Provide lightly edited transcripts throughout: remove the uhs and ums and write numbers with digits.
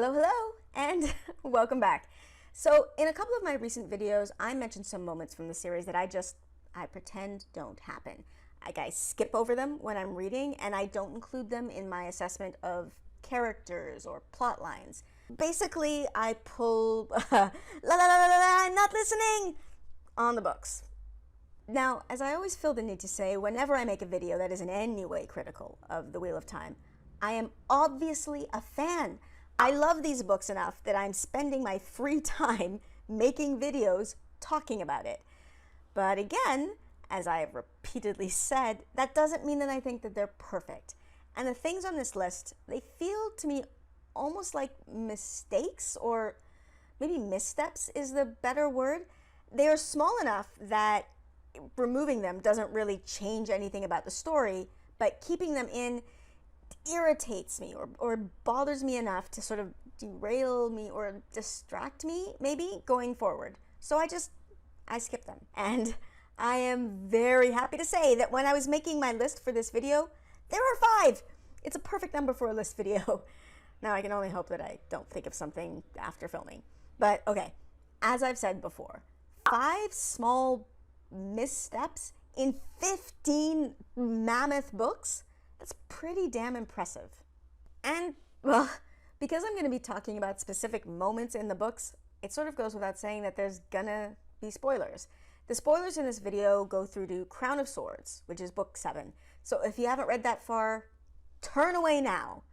Hello, hello, and welcome back. So in a couple of my recent videos, I mentioned some moments from the series that I pretend don't happen. Like I skip over them when I'm reading, and I don't include them in my assessment of characters or plot lines. Basically, I pull la la la la la, I'm not listening on the books. Now, as I always feel the need to say, whenever I make a video that is in any way critical of The Wheel of Time, I am obviously a fan. I love these books enough that I'm spending my free time making videos talking about it. But again, as I have repeatedly said, that doesn't mean that I think that they're perfect. And the things on this list, they feel to me almost like mistakes, or maybe missteps is the better word. They are small enough that removing them doesn't really change anything about the story, but keeping them in irritates me or bothers me enough to sort of derail me or distract me, maybe, going forward. So I skip them. And I am very happy to say that when I was making my list for this video, there are 5. It's a perfect number for a list video. Now I can only hope that I don't think of something after filming. But okay, as I've said before, 5 small missteps in 15 mammoth books? That's pretty damn impressive. And, well, because I'm going to be talking about specific moments in the books, it sort of goes without saying that there's gonna be spoilers. The spoilers in this video go through to Crown of Swords, which is book 7. So if you haven't read that far, turn away now.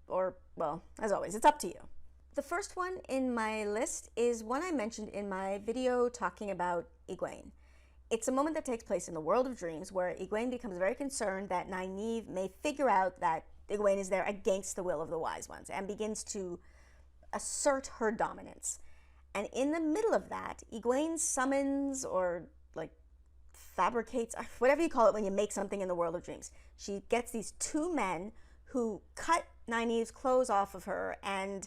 Or, well, as always, it's up to you. The first one in my list is one I mentioned in my video talking about Egwene. It's a moment that takes place in the world of dreams where Egwene becomes very concerned that Nynaeve may figure out that Egwene is there against the will of the Wise Ones and begins to assert her dominance. And in the middle of that, Egwene summons or fabricates, whatever you call it when you make something in the world of dreams. She gets these 2 men who cut Nynaeve's clothes off of her, and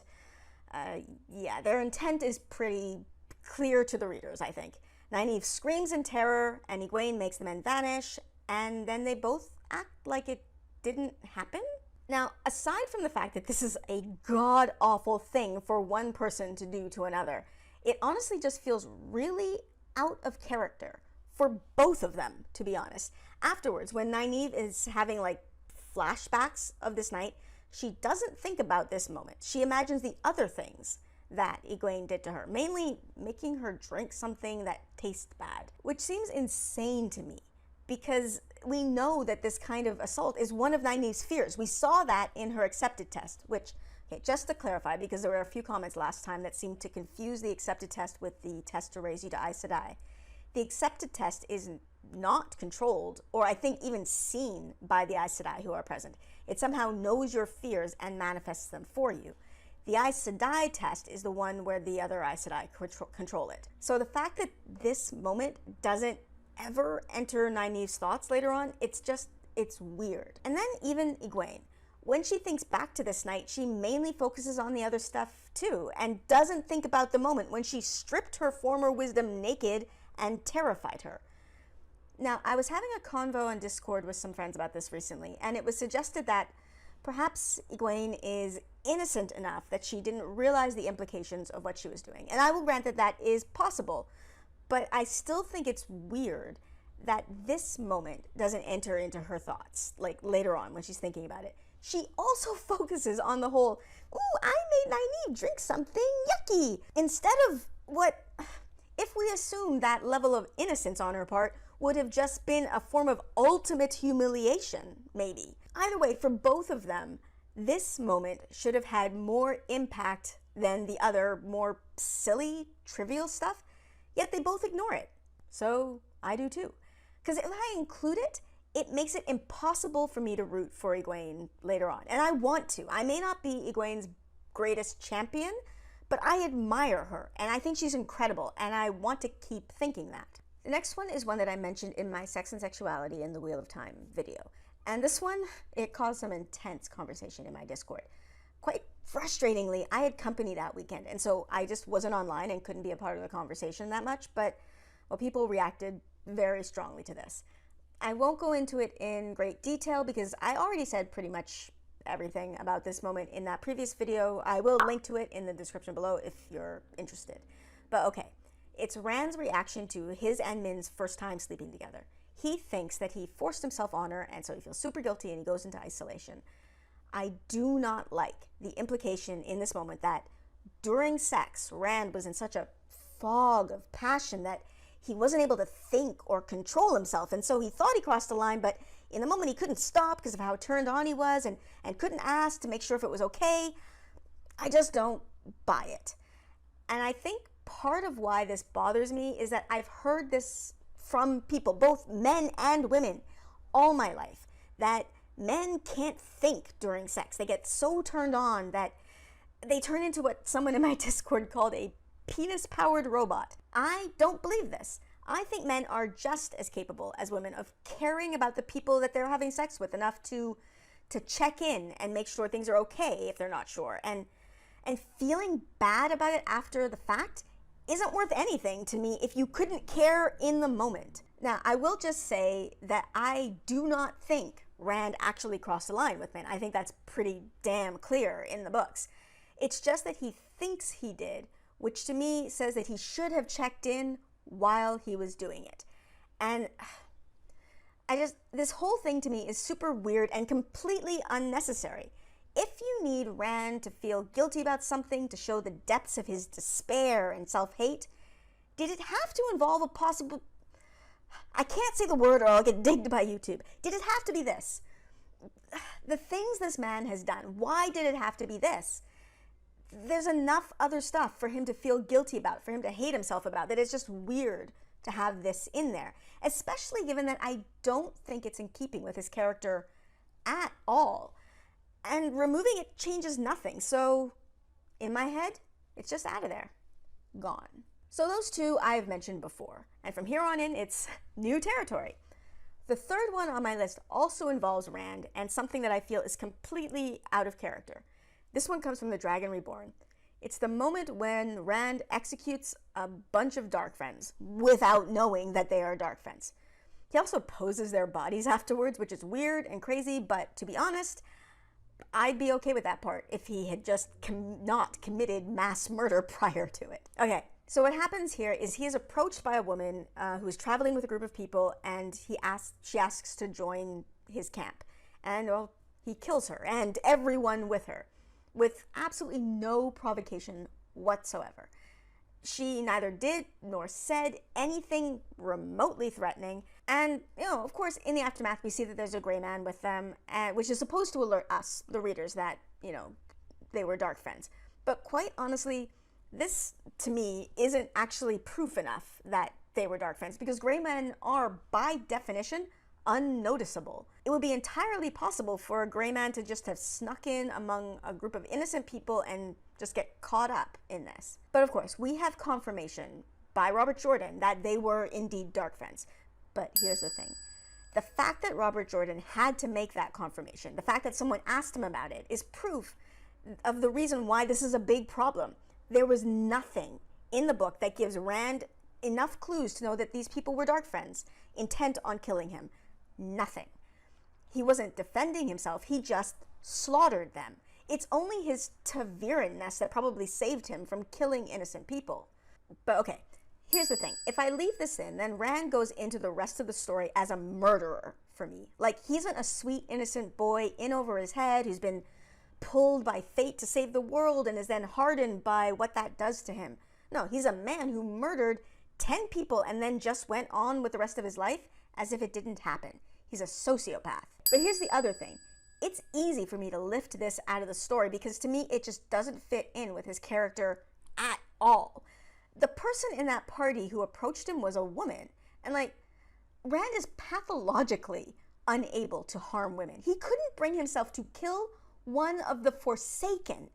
yeah, their intent is pretty clear to the readers, I think. Nynaeve screams in terror, and Egwene makes the men vanish, and then they both act like it didn't happen? Now, aside from the fact that this is a god-awful thing for one person to do to another, it honestly just feels really out of character for both of them, to be honest. Afterwards, when Nynaeve is having, flashbacks of this night, she doesn't think about this moment. She imagines the other things that Egwene did to her, mainly making her drink something that tastes bad, which seems insane to me because we know that this kind of assault is one of Nynaeve's fears. We saw that in her accepted test, which, okay, just to clarify, because there were a few comments last time that seemed to confuse the accepted test with the test to raise you to Aes Sedai. The accepted test is not controlled, or I think even seen by the Aes Sedai who are present. It somehow knows your fears and manifests them for you. The Aes Sedai test is the one where the other Aes Sedai control it. So the fact that this moment doesn't ever enter Nynaeve's thoughts later on, it's weird. And then even Egwene, when she thinks back to this night, she mainly focuses on the other stuff too, and doesn't think about the moment when she stripped her former wisdom naked and terrified her. Now, I was having a convo on Discord with some friends about this recently, and it was suggested that perhaps Egwene is innocent enough that she didn't realize the implications of what she was doing. And I will grant that that is possible, but I still think it's weird that this moment doesn't enter into her thoughts, later on when she's thinking about it. She also focuses on the whole, ooh, I made Nynaeve drink something yucky, instead of what, if we assume that level of innocence on her part, would have just been a form of ultimate humiliation, maybe. Either way, for both of them, this moment should have had more impact than the other more silly, trivial stuff, yet they both ignore it. So I do too. Because if I include it, it makes it impossible for me to root for Egwene later on. And I want to. I may not be Egwene's greatest champion, but I admire her, and I think she's incredible, and I want to keep thinking that. The next one is one that I mentioned in my Sex and Sexuality in the Wheel of Time video. And this one, it caused some intense conversation in my Discord. Quite frustratingly, I had company that weekend, and so I just wasn't online and couldn't be a part of the conversation that much, but well, people reacted very strongly to this. I won't go into it in great detail because I already said pretty much everything about this moment in that previous video. I will link to it in the description below if you're interested. But okay, it's Rand's reaction to his and Min's first time sleeping together. He thinks that he forced himself on her, and so he feels super guilty and he goes into isolation. I do not like the implication in this moment that during sex, Rand was in such a fog of passion that he wasn't able to think or control himself, and so he thought he crossed the line, but in the moment he couldn't stop because of how turned on he was, and couldn't ask to make sure if it was okay. I just don't buy it. And I think part of why this bothers me is that I've heard this from people, both men and women, all my life, that men can't think during sex. They get so turned on that they turn into what someone in my Discord called a penis-powered robot. I don't believe this. I think men are just as capable as women of caring about the people that they're having sex with enough to check in and make sure things are okay if they're not sure. And feeling bad about it after the fact isn't worth anything to me if you couldn't care in the moment. Now, I will just say that I do not think Rand actually crossed the line with Min. I think that's pretty damn clear in the books. It's just that he thinks he did, which to me says that he should have checked in while he was doing it. And this whole thing to me is super weird and completely unnecessary. If you need Rand to feel guilty about something to show the depths of his despair and self-hate, did it have to involve a possible... I can't say the word or I'll get digged by YouTube. Did it have to be this? The things this man has done, why did it have to be this? There's enough other stuff for him to feel guilty about, for him to hate himself about, that it's just weird to have this in there. Especially given that I don't think it's in keeping with his character at all. And removing it changes nothing. So, in my head, it's just out of there. Gone. So those two I've mentioned before. And from here on in, it's new territory. The third one on my list also involves Rand and something that I feel is completely out of character. This one comes from The Dragon Reborn. It's the moment when Rand executes a bunch of Darkfriends without knowing that they are Darkfriends. He also poses their bodies afterwards, which is weird and crazy, but to be honest, I'd be okay with that part if he had just not committed mass murder prior to it. Okay, so what happens here is he is approached by a woman who is traveling with a group of people, and she asks to join his camp. And well, he kills her and everyone with her, with absolutely no provocation whatsoever. She neither did nor said anything remotely threatening. And, of course, in the aftermath, we see that there's a gray man with them, which is supposed to alert us, the readers, that, they were Darkfriends. But quite honestly, this, to me, isn't actually proof enough that they were Darkfriends, because gray men are, by definition, unnoticeable. It would be entirely possible for a gray man to just have snuck in among a group of innocent people and just get caught up in this. But of course, we have confirmation by Robert Jordan that they were indeed Darkfriends. But here's the thing. The fact that Robert Jordan had to make that confirmation, the fact that someone asked him about it, is proof of the reason why this is a big problem. There was nothing in the book that gives Rand enough clues to know that these people were Darkfriends, intent on killing him. Nothing. He wasn't defending himself, he just slaughtered them. It's only his Ta'Viranness that probably saved him from killing innocent people. But okay, here's the thing. If I leave this in, then Rand goes into the rest of the story as a murderer for me. Like, he isn't a sweet, innocent boy in over his head who's been pulled by fate to save the world and is then hardened by what that does to him. No, he's a man who murdered 10 people and then just went on with the rest of his life as if it didn't happen. He's a sociopath. But here's the other thing. It's easy for me to lift this out of the story because to me it just doesn't fit in with his character at all. The person in that party who approached him was a woman, and Rand is pathologically unable to harm women. He couldn't bring himself to kill one of the Forsaken,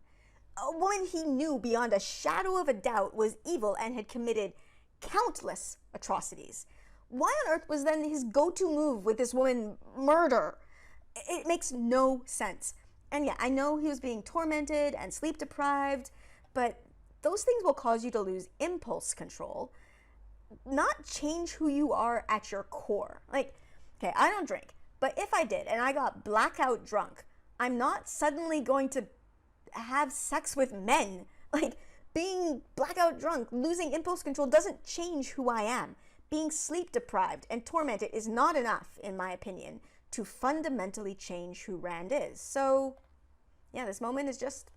a woman he knew beyond a shadow of a doubt was evil and had committed countless atrocities. Why on earth was then his go-to move with this woman murder? It makes no sense. And yeah, I know he was being tormented and sleep deprived, but those things will cause you to lose impulse control, not change who you are at your core. Okay, I don't drink, but if I did and I got blackout drunk, I'm not suddenly going to have sex with men. Like, being blackout drunk, losing impulse control doesn't change who I am. Being sleep deprived and tormented is not enough, in my opinion, to fundamentally change who Rand is. So, yeah, this moment is just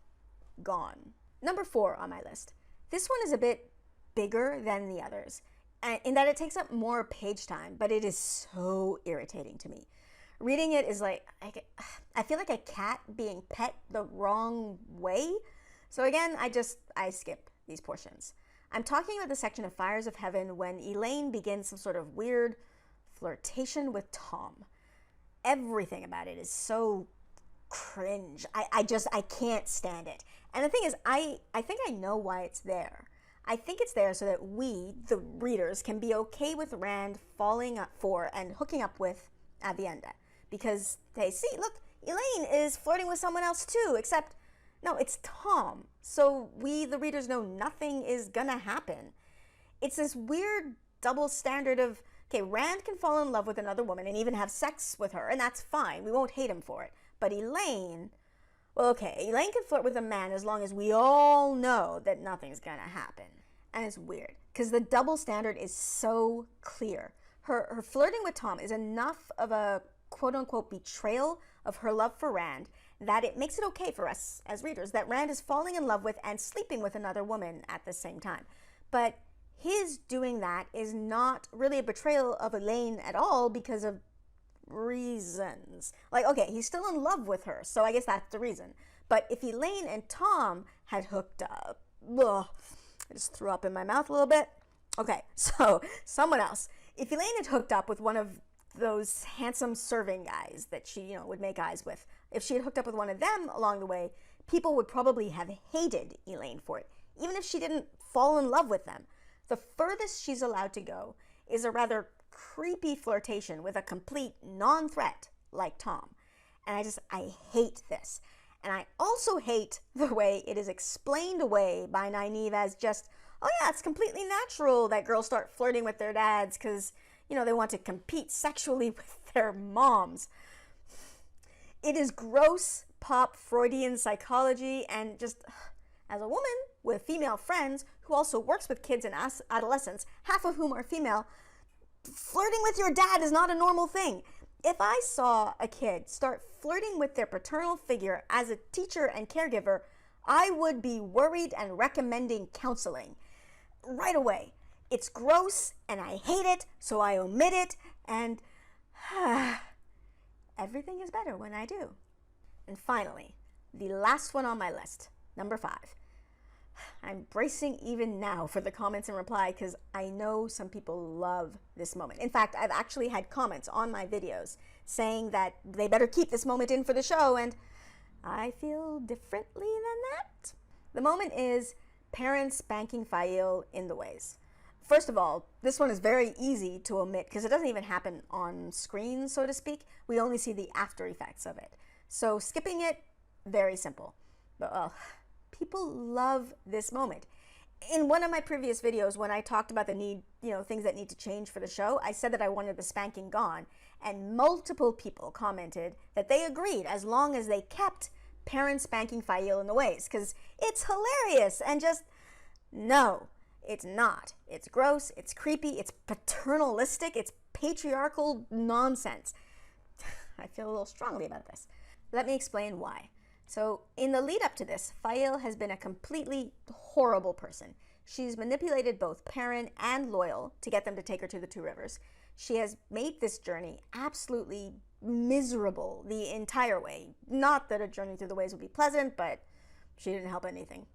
gone. Number 4 on my list. This one is a bit bigger than the others, in that it takes up more page time, but it is so irritating to me. Reading it is like, I feel like a cat being pet the wrong way. So again, I skip these portions. I'm talking about the section of Fires of Heaven when Elaine begins some sort of weird flirtation with Tom. Everything about it is so cringe. I can't stand it. And the thing is, I think I know why it's there. I think it's there so that we, the readers, can be okay with Rand falling up for and hooking up with Aviendha. Because they see, look, Elaine is flirting with someone else too, except, no, it's Tom. So we, the readers, know nothing is gonna happen. It's this weird double standard of, okay, Rand can fall in love with another woman and even have sex with her, and that's fine. We won't hate him for it. But Elaine, well, okay, Elaine can flirt with a man as long as we all know that nothing's gonna happen. And it's weird, because the double standard is so clear. Her flirting with Tom is enough of a quote-unquote betrayal of her love for Rand that it makes it okay for us as readers that Rand is falling in love with and sleeping with another woman at the same time. But his doing that is not really a betrayal of Elaine at all because of reasons. Like, okay, he's still in love with her, so I guess that's the reason. But if Elaine and Tom had hooked up, ugh, I just threw up in my mouth a little bit. Okay, so someone else. If Elaine had hooked up with one of those handsome serving guys that she, would make eyes with, if she had hooked up with one of them along the way, people would probably have hated Elaine for it, even if she didn't fall in love with them. The furthest she's allowed to go is a rather creepy flirtation with a complete non-threat like Tom. And I hate this. And I also hate the way it is explained away by Nynaeve as just, oh yeah, it's completely natural that girls start flirting with their dads because, they want to compete sexually with their moms. It is gross pop Freudian psychology, and just as a woman with female friends who also works with kids and adolescents, half of whom are female, flirting with your dad is not a normal thing. If I saw a kid start flirting with their paternal figure as a teacher and caregiver, I would be worried and recommending counseling right away. It's gross and I hate it, so I omit it, and everything is better when I do. And finally, the last one on my list, number 5. I'm bracing even now for the comments and reply because I know some people love this moment. In fact, I've actually had comments on my videos saying that they better keep this moment in for the show, and I feel differently than that. The moment is Perrin spanking Faile in the ways. First of all, this one is very easy to omit because it doesn't even happen on screen, so to speak. We only see the after effects of it. So skipping it, very simple. But people love this moment. In one of my previous videos, when I talked about the need, things that need to change for the show, I said that I wanted the spanking gone, and multiple people commented that they agreed as long as they kept Perrin spanking Faile in the ways, because it's hilarious, and just, no, it's not. It's gross, it's creepy, it's paternalistic, it's patriarchal nonsense. I feel a little strongly about this. Let me explain why. So, in the lead up to this, Faile has been a completely horrible person. She's manipulated both Perrin and Loyal to get them to take her to the Two Rivers. She has made this journey absolutely miserable the entire way. Not that a journey through the ways would be pleasant, but she didn't help anything.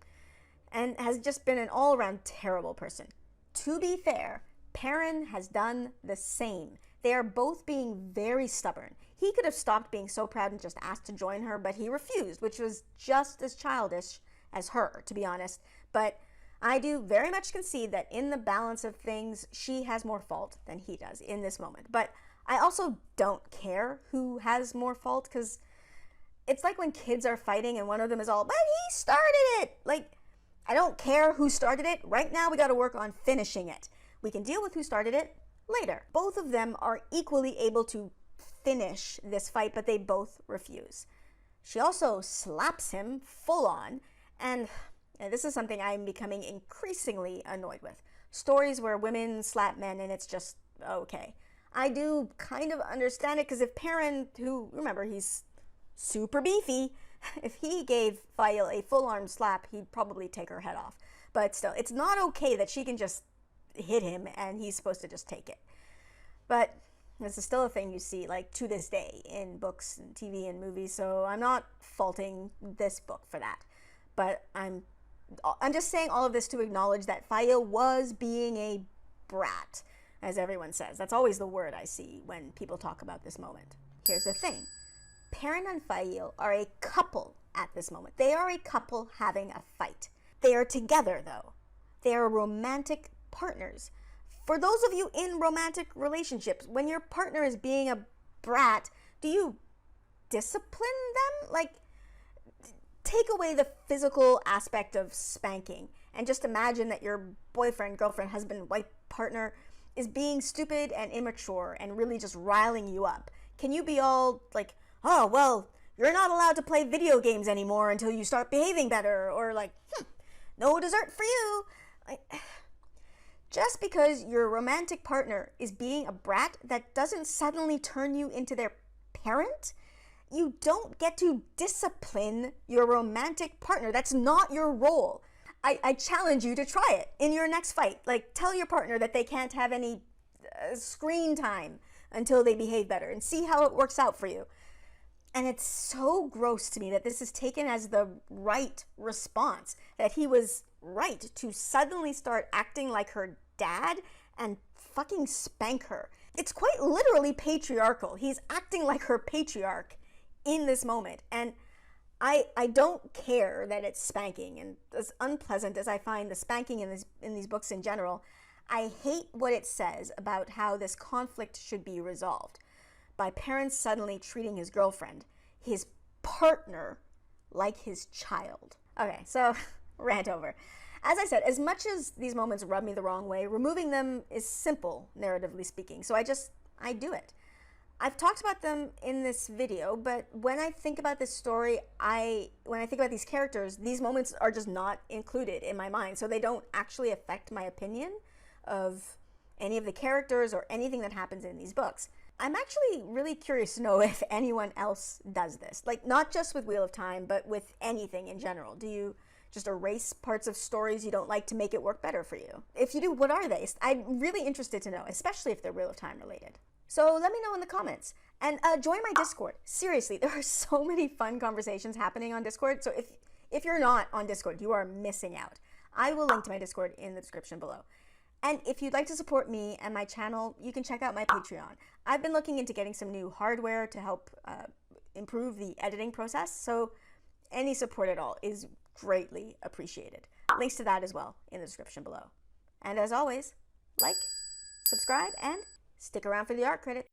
And has just been an all-around terrible person. To be fair, Perrin has done the same. They are both being very stubborn. He could have stopped being so proud and just asked to join her, but he refused, which was just as childish as her, to be honest. But I do very much concede that in the balance of things, she has more fault than he does in this moment. But I also don't care who has more fault, because it's like when kids are fighting and one of them is all, but he started it! Like, I don't care who started it. Right now, we got to work on finishing it. We can deal with who started it later. Both of them are equally able to finish this fight, but they both refuse. She also slaps him full on, and this is something I'm becoming increasingly annoyed with. Stories where women slap men and it's just okay. I do kind of understand it, because if Perrin, who, remember, he's super beefy, if he gave Fail a full-arm slap, he'd probably take her head off. But still, it's not okay that she can just hit him and he's supposed to just take it. But this is still a thing you see, like, to this day in books and TV and movies, so I'm not faulting this book for that. But I'm just saying all of this to acknowledge that Fail was being a brat, as everyone says. That's always the word I see when people talk about this moment. Here's the thing. Perrin and Fail are a couple at this moment. They are a couple having a fight. They are together, though. They are romantic partners. For those of you in romantic relationships, when your partner is being a brat, do you discipline them? Like, take away the physical aspect of spanking and just imagine that your boyfriend, girlfriend, husband, wife, partner is being stupid and immature and really just riling you up. Can you be all like, oh, well, you're not allowed to play video games anymore until you start behaving better, or like, no dessert for you? Like, just because your romantic partner is being a brat, that doesn't suddenly turn you into their parent. You don't get to discipline your romantic partner. That's not your role. I challenge you to try it in your next fight. Like, tell your partner that they can't have any screen time until they behave better, and see how it works out for you. And it's so gross to me that this is taken as the right response, that he was right to suddenly start acting like her dad and fucking spank her. It's quite literally patriarchal. He's acting like her patriarch in this moment. And I don't care that it's spanking, and as unpleasant as I find the spanking in these books in general, I hate what it says about how this conflict should be resolved by Perrin suddenly treating his girlfriend, his partner, like his child. Okay, so rant over. As I said, as much as these moments rub me the wrong way, removing them is simple, narratively speaking, so I do it. I've talked about them in this video, but when I think about this story, when I think about these characters, these moments are just not included in my mind, so they don't actually affect my opinion of any of the characters or anything that happens in these books. I'm actually really curious to know if anyone else does this. Like, not just with Wheel of Time, but with anything in general. Do you just erase parts of stories you don't like to make it work better for you? If you do, what are they? I'm really interested to know, especially if they're Wheel of Time related. So let me know in the comments. And join my Discord. Seriously, there are so many fun conversations happening on Discord. So if you're not on Discord, you are missing out. I will link to my Discord in the description below. And if you'd like to support me and my channel, you can check out my Patreon. I've been looking into getting some new hardware to help improve the editing process, so any support at all is greatly appreciated. Links to that as well in the description below. And as always, like, subscribe, and stick around for the art credits.